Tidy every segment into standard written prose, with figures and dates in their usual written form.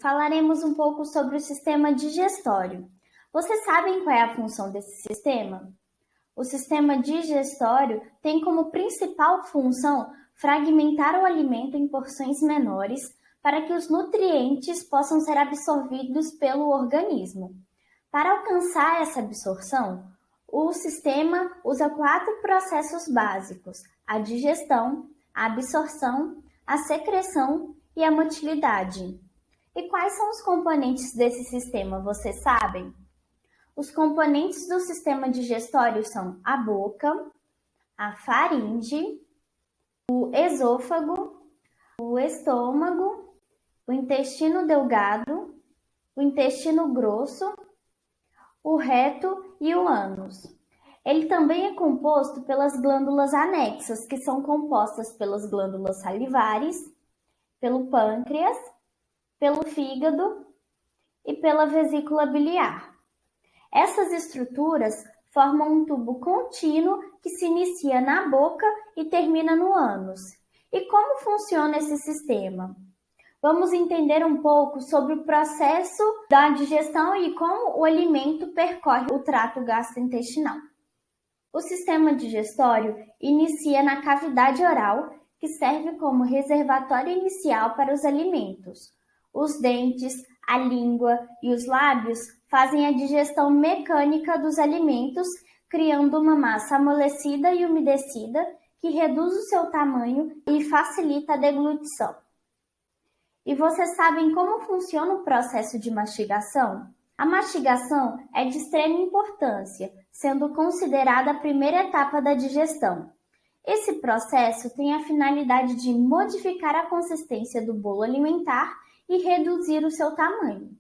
falaremos um pouco sobre o sistema digestório. Vocês sabem qual é a função desse sistema? O sistema digestório tem como principal função fragmentar o alimento em porções menores para que os nutrientes possam ser absorvidos pelo organismo. Para alcançar essa absorção, o sistema usa 4 processos básicos: a digestão, a absorção, a secreção e a motilidade. E quais são os componentes desse sistema, vocês sabem? Os componentes do sistema digestório são a boca, a faringe, o esôfago, o estômago, o intestino delgado, o intestino grosso, o reto e o ânus. Ele também é composto pelas glândulas anexas, que são compostas pelas glândulas salivares, pelo pâncreas, pelo fígado e pela vesícula biliar. Essas estruturas formam um tubo contínuo que se inicia na boca e termina no ânus. E como funciona esse sistema? Vamos entender um pouco sobre o processo da digestão e como o alimento percorre o trato gastrointestinal. O sistema digestório inicia na cavidade oral, que serve como reservatório inicial para os alimentos. Os dentes, a língua e os lábios fazem a digestão mecânica dos alimentos, criando uma massa amolecida e umedecida que reduz o seu tamanho e facilita a deglutição. E vocês sabem como funciona o processo de mastigação? A mastigação é de extrema importância, sendo considerada a primeira etapa da digestão. Esse processo tem a finalidade de modificar a consistência do bolo alimentar e reduzir o seu tamanho.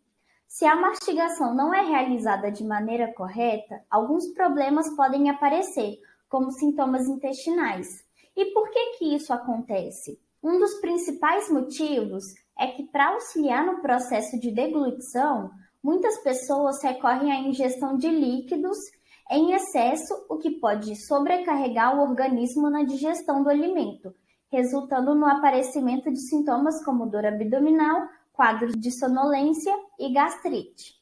Se a mastigação não é realizada de maneira correta, alguns problemas podem aparecer, como sintomas intestinais. E por que isso acontece? Um dos principais motivos é que, para auxiliar no processo de deglutição, muitas pessoas recorrem à ingestão de líquidos em excesso, o que pode sobrecarregar o organismo na digestão do alimento, resultando no aparecimento de sintomas como dor abdominal, quadros de sonolência e gastrite.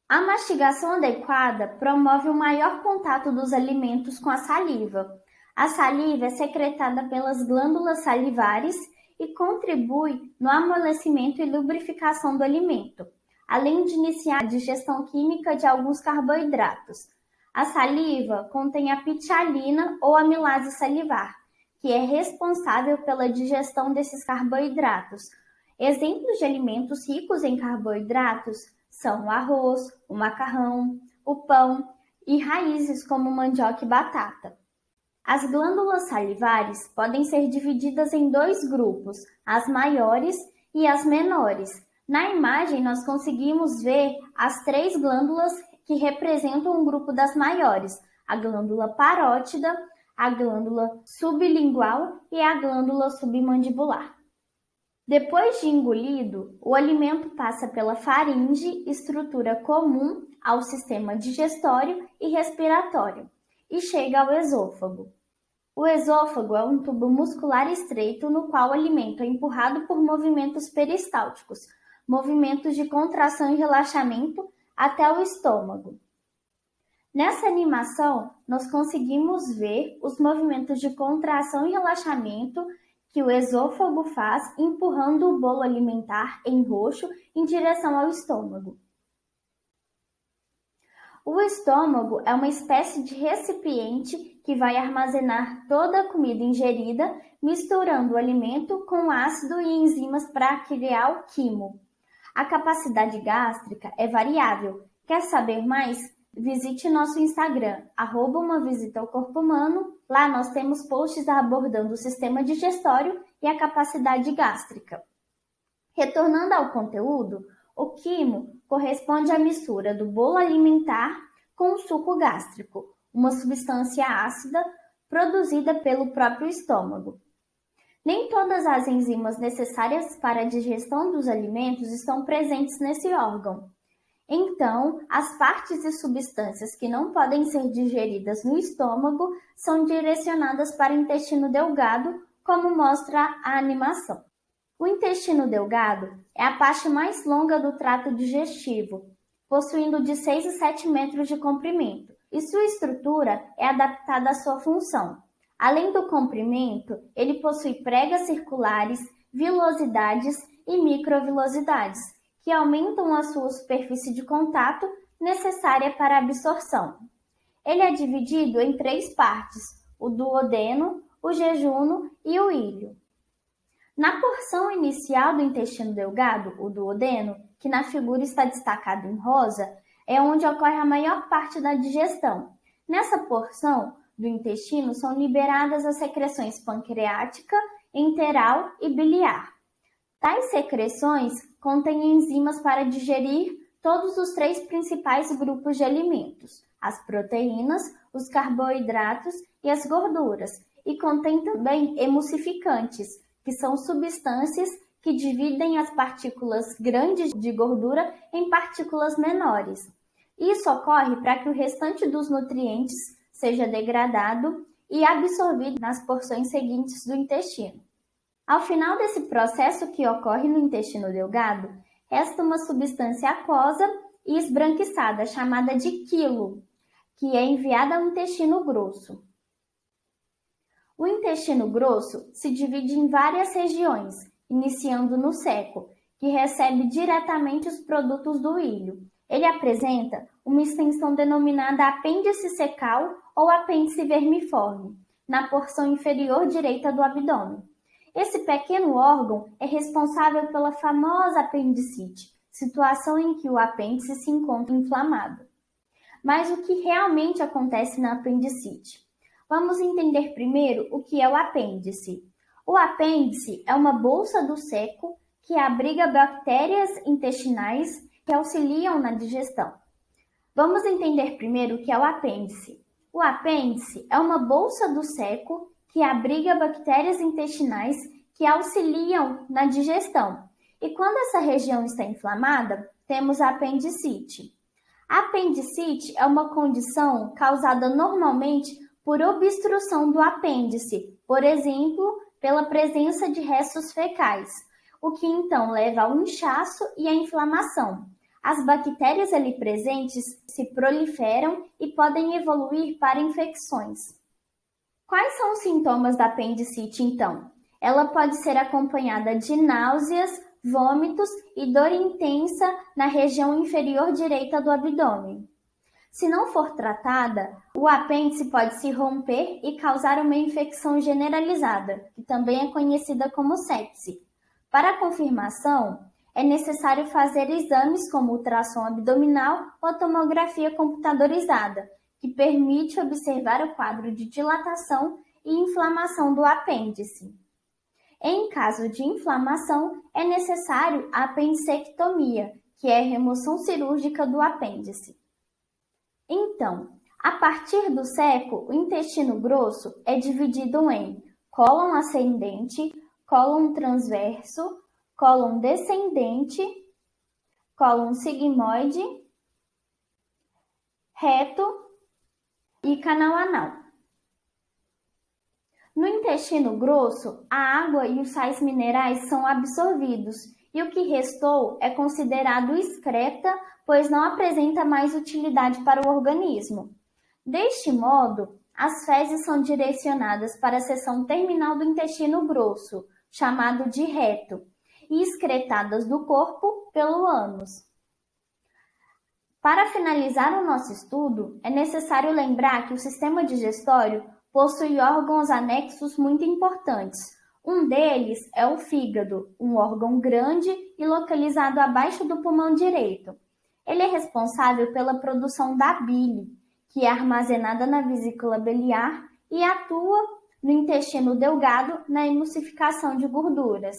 A mastigação adequada promove o maior contato dos alimentos com a saliva. A saliva é secretada pelas glândulas salivares e contribui no amolecimento e lubrificação do alimento, além de iniciar a digestão química de alguns carboidratos. A saliva contém a pitialina ou amilase salivar, que é responsável pela digestão desses carboidratos. Exemplos de alimentos ricos em carboidratos são o arroz, o macarrão, o pão e raízes como mandioca e batata. As glândulas salivares podem ser divididas em 2 grupos, as maiores e as menores. Na imagem, nós conseguimos ver as 3 glândulas que representam o grupo das maiores: a glândula parótida, a glândula sublingual e a glândula submandibular. Depois de engolido, o alimento passa pela faringe, estrutura comum ao sistema digestório e respiratório, e chega ao esôfago. O esôfago é um tubo muscular estreito no qual o alimento é empurrado por movimentos peristálticos, movimentos de contração e relaxamento, até o estômago. Nessa animação, nós conseguimos ver os movimentos de contração e relaxamento que o esôfago faz, empurrando o bolo alimentar em roxo em direção ao estômago. O estômago é uma espécie de recipiente que vai armazenar toda a comida ingerida, misturando o alimento com ácido e enzimas para criar o quimo. A capacidade gástrica é variável. Quer saber mais? Visite nosso Instagram, @umavisitaaucorpohumano. Lá nós temos posts abordando o sistema digestório e a capacidade gástrica. Retornando ao conteúdo, o quimo corresponde à mistura do bolo alimentar com o suco gástrico, uma substância ácida produzida pelo próprio estômago. Nem todas as enzimas necessárias para a digestão dos alimentos estão presentes nesse órgão. Então, as partes e substâncias que não podem ser digeridas no estômago são direcionadas para o intestino delgado, como mostra a animação. O intestino delgado é a parte mais longa do trato digestivo, possuindo de 6 a 7 metros de comprimento, e sua estrutura é adaptada à sua função. Além do comprimento, ele possui pregas circulares, vilosidades e microvilosidades, que aumentam a sua superfície de contato necessária para a absorção. Ele é dividido em 3 partes: o duodeno, o jejuno e o íleo. Na porção inicial do intestino delgado, o duodeno, que na figura está destacado em rosa, é onde ocorre a maior parte da digestão. Nessa porção do intestino são liberadas as secreções pancreática, enteral e biliar. Tais secreções contêm enzimas para digerir todos os 3 principais grupos de alimentos: as proteínas, os carboidratos e as gorduras, e contém também emulsificantes, que são substâncias que dividem as partículas grandes de gordura em partículas menores. Isso ocorre para que o restante dos nutrientes seja degradado e absorvido nas porções seguintes do intestino. Ao final desse processo que ocorre no intestino delgado, resta uma substância aquosa e esbranquiçada chamada de quilo, que é enviada ao intestino grosso. O intestino grosso se divide em várias regiões, iniciando no seco, que recebe diretamente os produtos do íleo. Ele apresenta uma extensão denominada apêndice secal ou apêndice vermiforme, na porção inferior direita do abdômen. Esse pequeno órgão é responsável pela famosa apendicite, situação em que o apêndice se encontra inflamado. Mas o que realmente acontece na apendicite? Vamos entender primeiro o que é o apêndice. O apêndice é uma bolsa do seco que abriga bactérias intestinais que auxiliam na digestão. Vamos entender primeiro o que é o apêndice. O apêndice é uma bolsa do seco que abriga bactérias intestinais que auxiliam na digestão. E quando essa região está inflamada, temos a apendicite. A apendicite é uma condição causada normalmente por obstrução do apêndice, por exemplo, pela presença de restos fecais, o que então leva ao inchaço e à inflamação. As bactérias ali presentes se proliferam e podem evoluir para infecções. Quais são os sintomas da apendicite, então? Ela pode ser acompanhada de náuseas, vômitos e dor intensa na região inferior direita do abdômen. Se não for tratada, o apêndice pode se romper e causar uma infecção generalizada, que também é conhecida como sepse. Para a confirmação, é necessário fazer exames como ultrassom abdominal ou tomografia computadorizada, que permite observar o quadro de dilatação e inflamação do apêndice. Em caso de inflamação, é necessário a apendicectomia, que é a remoção cirúrgica do apêndice. Então, a partir do seco, o intestino grosso é dividido em cólon ascendente, cólon transverso, cólon descendente, cólon sigmoide, reto e canal anal. No intestino grosso, a água e os sais minerais são absorvidos e o que restou é considerado excreta, pois não apresenta mais utilidade para o organismo. Deste modo, as fezes são direcionadas para a seção terminal do intestino grosso, chamado de reto, e excretadas do corpo pelo ânus. Para finalizar o nosso estudo, é necessário lembrar que o sistema digestório possui órgãos anexos muito importantes. Um deles é o fígado, um órgão grande e localizado abaixo do pulmão direito. Ele é responsável pela produção da bile, que é armazenada na vesícula biliar e atua no intestino delgado na emulsificação de gorduras.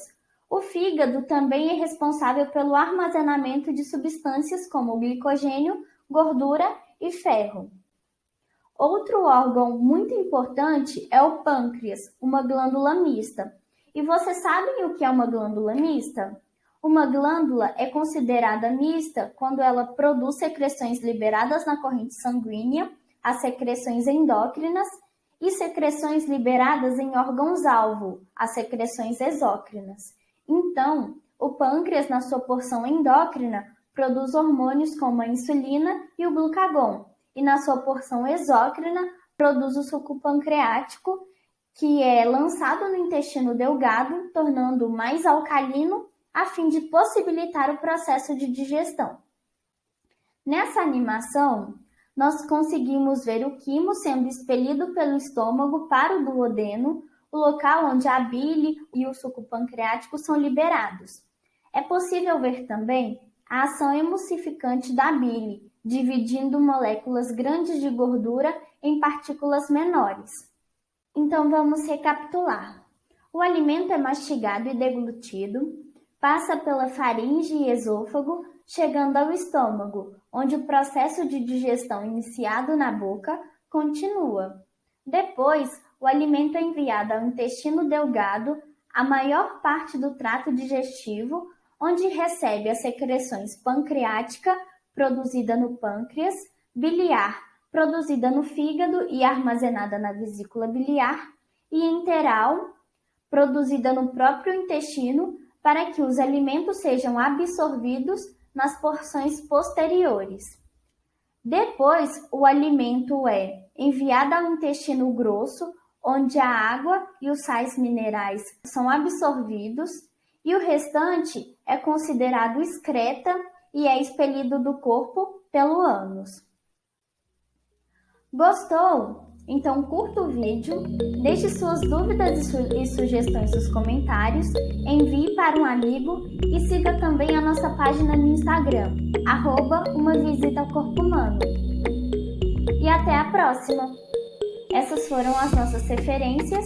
O fígado também é responsável pelo armazenamento de substâncias como glicogênio, gordura e ferro. Outro órgão muito importante é o pâncreas, uma glândula mista. E vocês sabem o que é uma glândula mista? Uma glândula é considerada mista quando ela produz secreções liberadas na corrente sanguínea, as secreções endócrinas, e secreções liberadas em órgãos-alvo, as secreções exócrinas. Então, o pâncreas, na sua porção endócrina, produz hormônios como a insulina e o glucagon, e na sua porção exócrina, produz o suco pancreático, que é lançado no intestino delgado, tornando-o mais alcalino, a fim de possibilitar o processo de digestão. Nessa animação, nós conseguimos ver o quimo sendo expelido pelo estômago para o duodeno, o local onde a bile e o suco pancreático são liberados. É possível ver também a ação emulsificante da bile, dividindo moléculas grandes de gordura em partículas menores. Então vamos recapitular. O alimento é mastigado e deglutido, passa pela faringe e esôfago, chegando ao estômago, onde o processo de digestão iniciado na boca continua. Depois, o alimento é enviado ao intestino delgado, a maior parte do trato digestivo, onde recebe as secreções pancreática, produzida no pâncreas, biliar, produzida no fígado e armazenada na vesícula biliar, e enteral, produzida no próprio intestino, para que os alimentos sejam absorvidos nas porções posteriores. Depois, o alimento é enviado ao intestino grosso, onde a água e os sais minerais são absorvidos, e o restante é considerado excreta e é expelido do corpo pelo ânus. Gostou? Então curta o vídeo, deixe suas dúvidas e sugestões nos comentários, envie para um amigo e siga também a nossa página no Instagram, @umavisitaaucorpohumano. E até a próxima! Essas foram as nossas referências.